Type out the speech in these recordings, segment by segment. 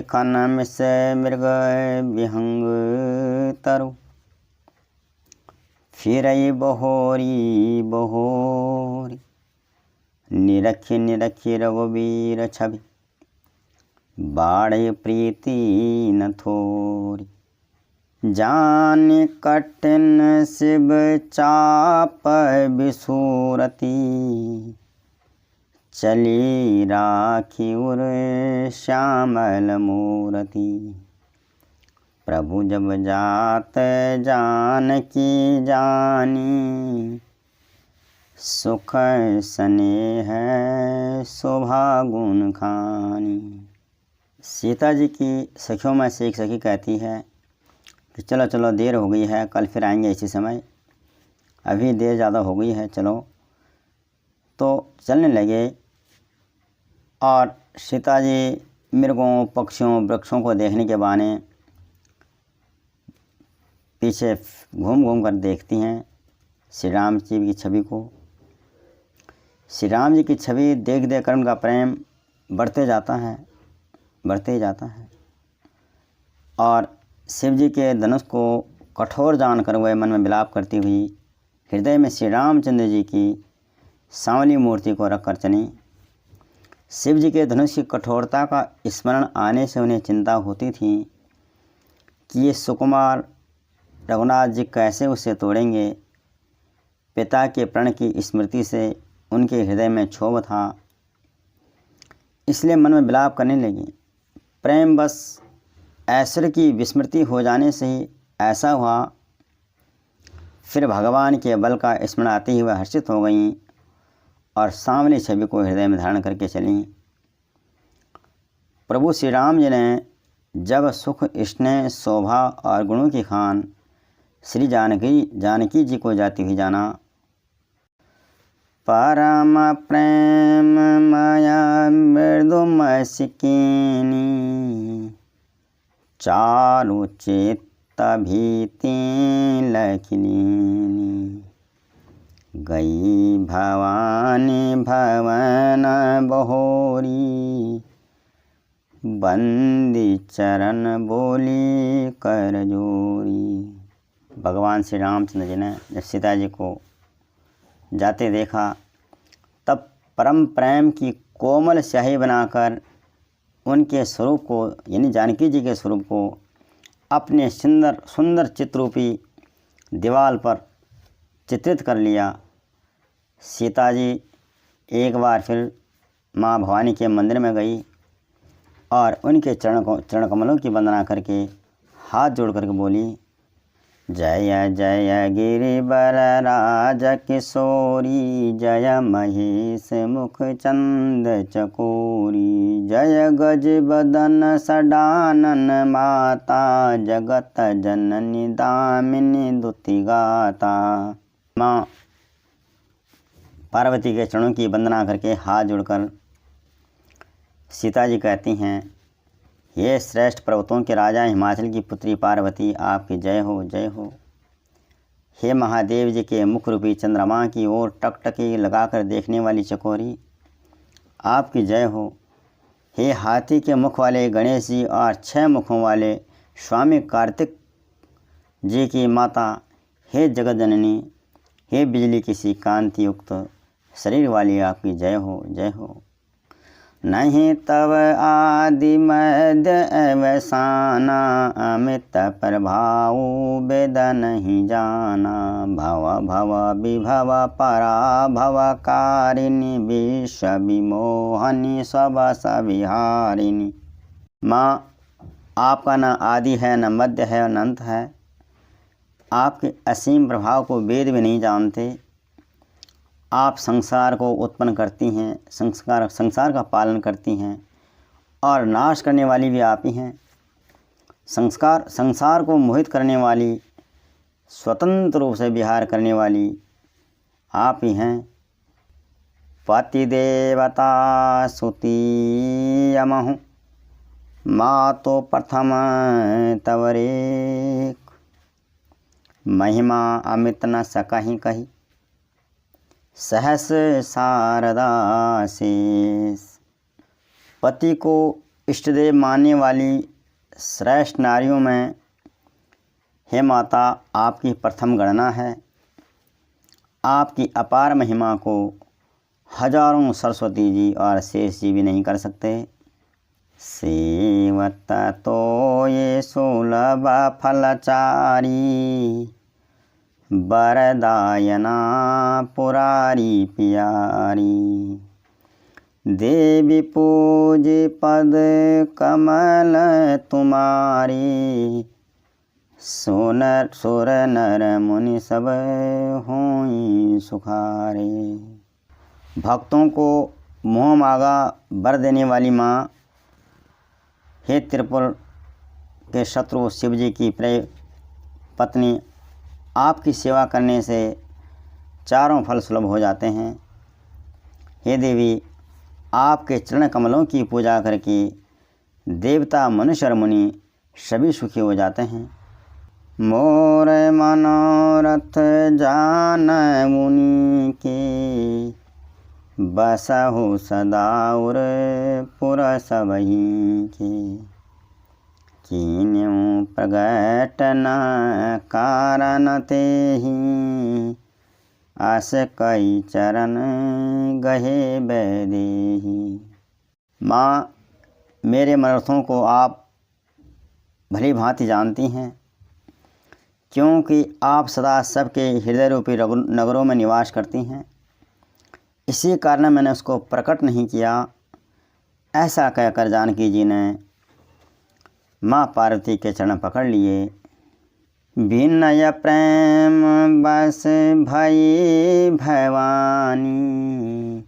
खन मिस मृग विहंग तरु। फिरई बहोरी बहोरी, निरखी निरखी रघुवीर छवि। बाढ़ प्रीति न थोरी, जान कठिन शिव चाप विसूरती। चली राखी उर श्यामल मूरति। प्रभु जब जात जानकी जानी, सुख स्नेह शोभा गुण खानी। सीता जी की सखियों में से एक सखी कहती है कि चलो चलो देर हो गई है, कल फिर आएंगे इसी समय, अभी देर ज़्यादा हो गई है, चलो। तो चलने लगे और सीता जी मृगों पक्षियों वृक्षों को देखने के बहाने पीछे घूम घूम कर देखती हैं श्री राम जी की छवि को। श्री राम जी की छवि देख देख कर उनका प्रेम बढ़ते जाता है, बढ़ते ही जाता है। और शिव जी के धनुष को कठोर जानकर वह मन में विलाप करती हुई हृदय में श्री रामचंद्र जी की सांवली मूर्ति को रख कर चली। शिव जी के धनुष की कठोरता का स्मरण आने से उन्हें चिंता होती थी कि ये सुकुमार रघुनाथ जी कैसे उसे तोड़ेंगे। पिता के प्रण की स्मृति से उनके हृदय में क्षोभ था, इसलिए मन में विलाप करने लगी। प्रेम बस ऐश्वर्य की विस्मृति हो जाने से ही ऐसा हुआ। फिर भगवान के बल का स्मरण आते ही वह हर्षित हो गईं और सांवली छवि को हृदय में धारण करके चलीं। प्रभु श्री राम जी ने जब सुख स्नेह शोभा और गुणों की खान श्री जानकी जी को जाती हुई जाना। परम प्रेम माया मृदु मस्किनी, चारु चित्त भीति लखिनी। गई भवानी भवन बहोरी, बंदी चरण बोली कर जोरी। भगवान श्री रामचंद्र जी ने जब सीता जी को जाते देखा तब परम प्रेम की कोमल स्याही बनाकर उनके स्वरूप को यानी जानकी जी के स्वरूप को अपने सुंदर सुंदर चित्ररूपी दीवाल पर चित्रित कर लिया। सीता जी एक बार फिर माँ भवानी के मंदिर में गई और उनके चरण कमलों की वंदना करके हाथ जोड़ करके बोली, जय जय गिरिवर राज किशोरी, जय महेश मुख चंद चकोरी। जय गज बदन सडानन माता, जगत जननी दामिनी दुति गाता। माँ पार्वती के चरणों की वंदना करके हाथ जोड़कर सीता जी कहती हैं, ये श्रेष्ठ पर्वतों के राजा हिमाचल की पुत्री पार्वती, आपकी जय हो जय हो। हे महादेव जी के मुख रूपी चंद्रमा की ओर टकटकी लगाकर देखने वाली चकोरी, आपकी जय हो। हे हाथी के मुख वाले गणेश जी और 6 मुखों वाले स्वामी कार्तिक जी की माता, हे जगत जननी, हे बिजली की सी कांति युक्त शरीर वाली, आपकी जय हो जय हो। नहीं तव आदि मध्य अवसाना, अमित प्रभाव वेद नहीं जाना। भव भव विभव परा भव कारिणी, विश्व विमोहनी स्वस विहारिणी। माँ आपका न आदि है, न मध्य है, न अंत है। आपके असीम प्रभाव को वेद भी नहीं जानते। आप संसार को उत्पन्न करती हैं, संसार का पालन करती हैं और नाश करने वाली भी आप ही हैं। संसार को मोहित करने वाली, स्वतंत्र रूप से विहार करने वाली आप ही हैं। पति देवता सुती यमहु, माँ तो प्रथम तवरेक। महिमा अमित न सकहि कही, सहस शारदा शेष। पति को इष्टदेव मानने वाली श्रेष्ठ नारियों में हे माता आपकी प्रथम गणना है। आपकी अपार महिमा को हजारों सरस्वती जी और शेष जी भी नहीं कर सकते। सेवत तो ये सुलभ फलचारी वरदायना पुरारी प्यारी। देवी पूज पद कमल तुम्हारी सुर नर मुनि सब होई सुखारे। भक्तों को मोह मांगा वर देने वाली माँ, हे त्रिपुर के शत्रु शिव जी की प्रिय पत्नी, आपकी सेवा करने से चारों फल सुलभ हो जाते हैं। हे देवी, आपके चरण कमलों की पूजा करके देवता मनुष्य और मुनि सभी सुखी हो जाते हैं। मोर मनोरथ जान मुनि के बसहु सदाउर पुर सबहि के। कीन्यु प्रगट न कारण तेहि आस कई चरण गहे बैदेही। माँ, मेरे मनोरथों को आप भली भांति जानती हैं, क्योंकि आप सदा सबके हृदय रूपी नगरों में निवास करती हैं। इसी कारण मैंने उसको प्रकट नहीं किया। ऐसा कहकर जानकी जी ने माँ पार्वती के चरण पकड़ लिए। विनय प्रेम बस भई भवानी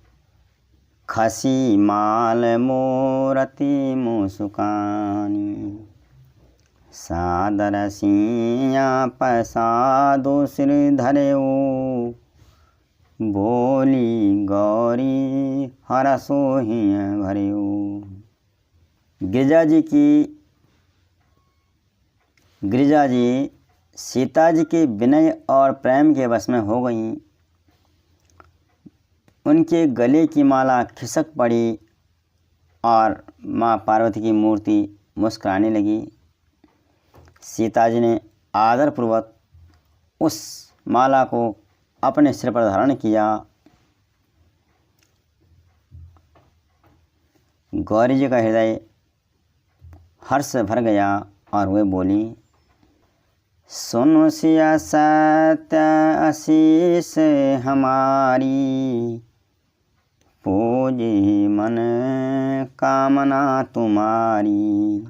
खसी माल मोरती मुसुकानी। सादर सिया पसादो सिर धरेओ बोली गौरी हरसो ही भरेओ। गिरिजा जी सीता जी के विनय और प्रेम के वश में हो गईं। उनके गले की माला खिसक पड़ी और माँ पार्वती की मूर्ति मुस्कुराने लगी। सीता जी ने आदरपूर्वक उस माला को अपने सिर पर धारण किया। गौरी जी का हृदय हर्ष भर गया और वे बोली, सुनो सिया सत्य आशीष हमारी पूजी मन कामना तुम्हारी।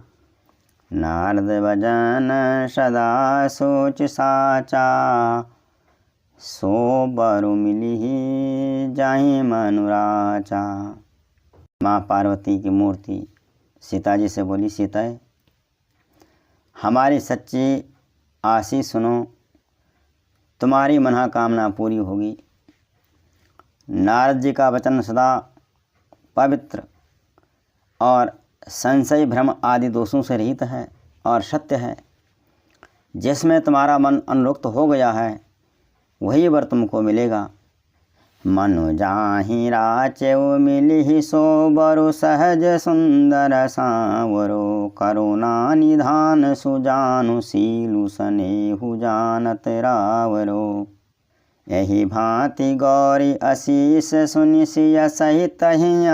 नारद भजन सदा सोच साचा सो बरु मिली जाहि मनुराचा। माँ पार्वती की मूर्ति सीता जी से बोली, सीता हमारी सच्ची आशीष सुनो, तुम्हारी मनोकामना पूरी होगी। नारद जी का वचन सदा पवित्र और संशय भ्रम आदि दोषों से रहित है और सत्य है। जिसमें तुम्हारा मन अनुरक्त हो गया है वही वर तुमको मिलेगा। मनु जाहि राचेउ मिलिहि सो बरु सहज सुंदर सांवरो। करुणा निधान सुजानु सीलु सनेहु जानत रावरो। यही भांति गौरी आशीष सुनि सिया सहित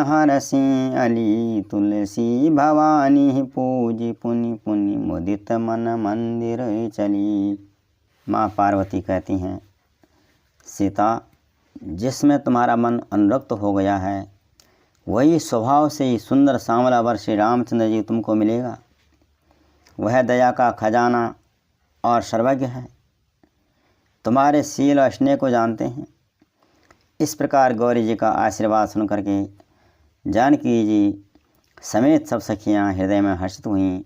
हरसि अली। तुलसी भवानी पूजी पुनि पुनि मुदित मन मंदिर चली। माँ पार्वती कहती हैं, सीता, जिसमें तुम्हारा मन अनुरक्त हो गया है वही स्वभाव से ही सुंदर सांवला वर श्री रामचंद्र जी तुमको मिलेगा। वह दया का खजाना और सर्वज्ञ है, तुम्हारे शील और स्नेह को जानते हैं। इस प्रकार गौरी जी का आशीर्वाद सुन करके जानकी जी समेत सब सखियाँ हृदय में हर्षित हुईं।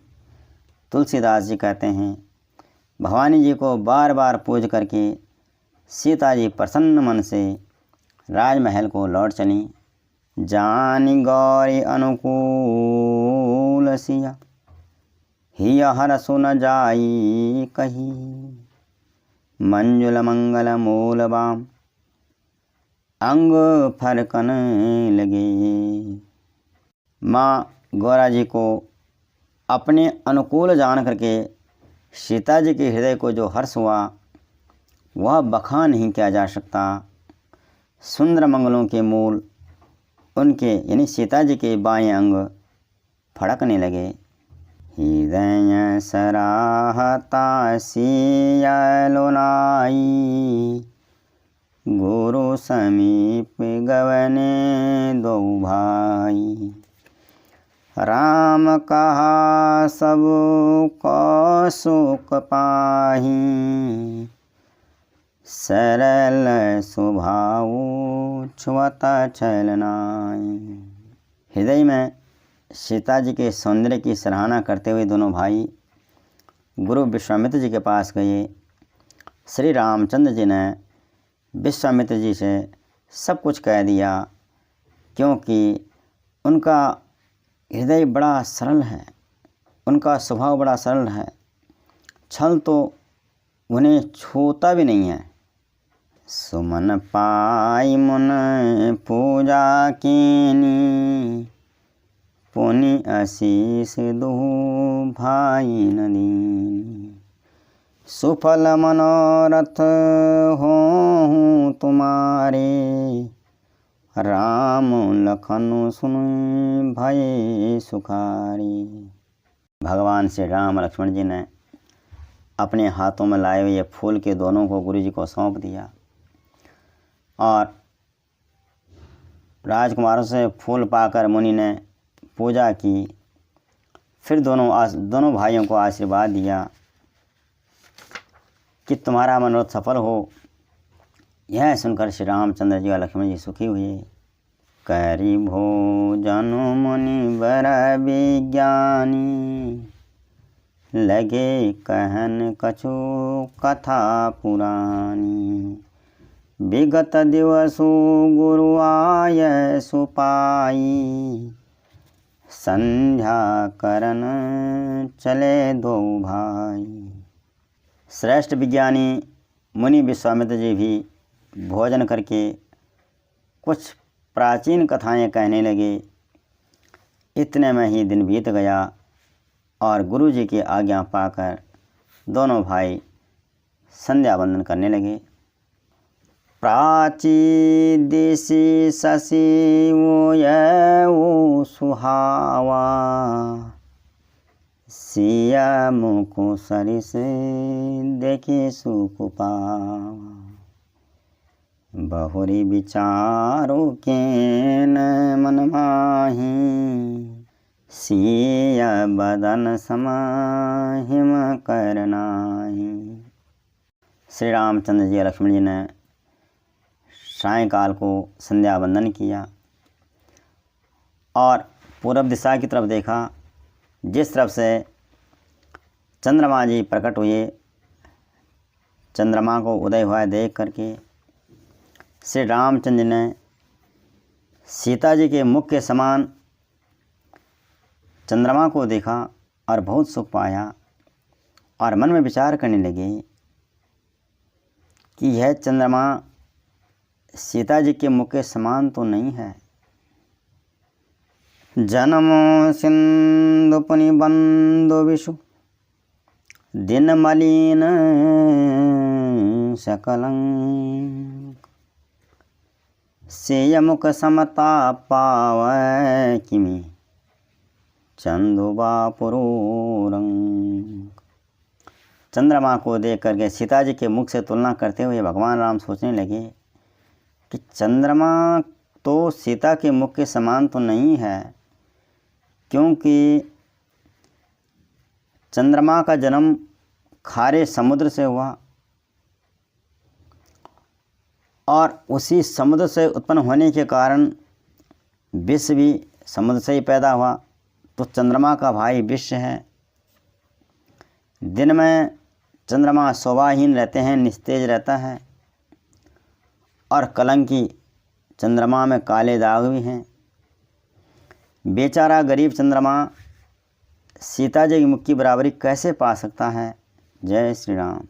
तुलसीदास जी कहते हैं, भवानी जी को बार बार पूज करके सीता जी प्रसन्न मन से राजमहल को लौट चलीं। जानी गौरी अनुकूल सिया हिय हरसु न जाई कही। मंजुल मंगल मूल बाम अंग फरकन लगे। माँ गौरा जी को अपने अनुकूल जान करके सीता जी के हृदय को जो हर्ष हुआ वह बखान नहीं किया जा सकता। सुंदर मंगलों के मूल उनके यानी सीता जी के बाएं अंग फड़कने लगे। हृदय सराहता सियलो नाई, गुरु समीप गवने दो भाई। राम कहा सब को सुख पाही, सरल स्वभाव छुअता छल नाई। हृदय में सीता जी के सौंदर्य की सराहना करते हुए दोनों भाई गुरु विश्वामित्र जी के पास गए। श्री रामचंद्र जी ने विश्वामित्र जी से सब कुछ कह दिया, क्योंकि उनका हृदय बड़ा सरल है, उनका स्वभाव बड़ा सरल है, छल तो उन्हें छूता भी नहीं है। सुमन पाई मुन पूजा कीनी, पुनि आशीष दुहु भाई नदीनी। सुफल मनोरथ हों तुम्हारे, राम लखन सुन भय सुखारी। भगवान श्री राम लक्ष्मण जी ने अपने हाथों में लाए हुए फूल के दोनों को गुरु जी को सौंप दिया और राजकुमारों से फूल पाकर मुनि ने पूजा की। फिर दोनों भाइयों को आशीर्वाद दिया कि तुम्हारा मनोरथ सफल हो। यह सुनकर श्री रामचंद्र जी और लक्ष्मण जी सुखी हुए। करी भोजन मुनि बर विज्ञानी, लगे कहन कछु कथा पुरानी। विगत दिवसु गुरु आय सुपाई, संध्या करन चले दो भाई। श्रेष्ठ विज्ञानी मुनि विश्वामित्र जी भी भोजन करके कुछ प्राचीन कथाएं कहने लगे। इतने में ही दिन बीत गया और गुरु जी की आज्ञा पाकर दोनों भाई संध्या वंदन करने लगे। प्राची देसी शशि वो सुहावा, सिया मुको सरिस देखे सुख पावा। बहुरी विचारो के न मन माही, सिया बदन समाहिम करनाही। श्री रामचंद्र जी और लक्ष्मण जी ने सायंकाल को संध्या वंदन किया और पूरब दिशा की तरफ देखा, जिस तरफ से चंद्रमा जी प्रकट हुए। चंद्रमा को उदय हुआ देख करके श्री रामचंद्र ने सीता जी के मुख के समान चंद्रमा को देखा और बहुत सुख पाया और मन में विचार करने लगे कि यह चंद्रमा सीता जी के मुख के समान तो नहीं है। जन्म सिंधु पुनि बंधु विषु, दिन मलिन सकलंक। सेय मुख समता पावै किमि, चंदुबा पुरूरंग। चंद्रमा को देख करके सीता जी के मुख से तुलना करते हुए भगवान राम सोचने लगे कि चंद्रमा तो सीता के मुख के समान तो नहीं है, क्योंकि चंद्रमा का जन्म खारे समुद्र से हुआ और उसी समुद्र से उत्पन्न होने के कारण विश्व भी समुद्र से ही पैदा हुआ। तो चंद्रमा का भाई विश्व है। दिन में चंद्रमा शोभाहीन रहते हैं, निस्तेज रहता है और कलंकी चंद्रमा में काले दाग भी हैं। बेचारा गरीब चंद्रमा सीता जी की मुख की बराबरी कैसे पा सकता है। जय श्री राम।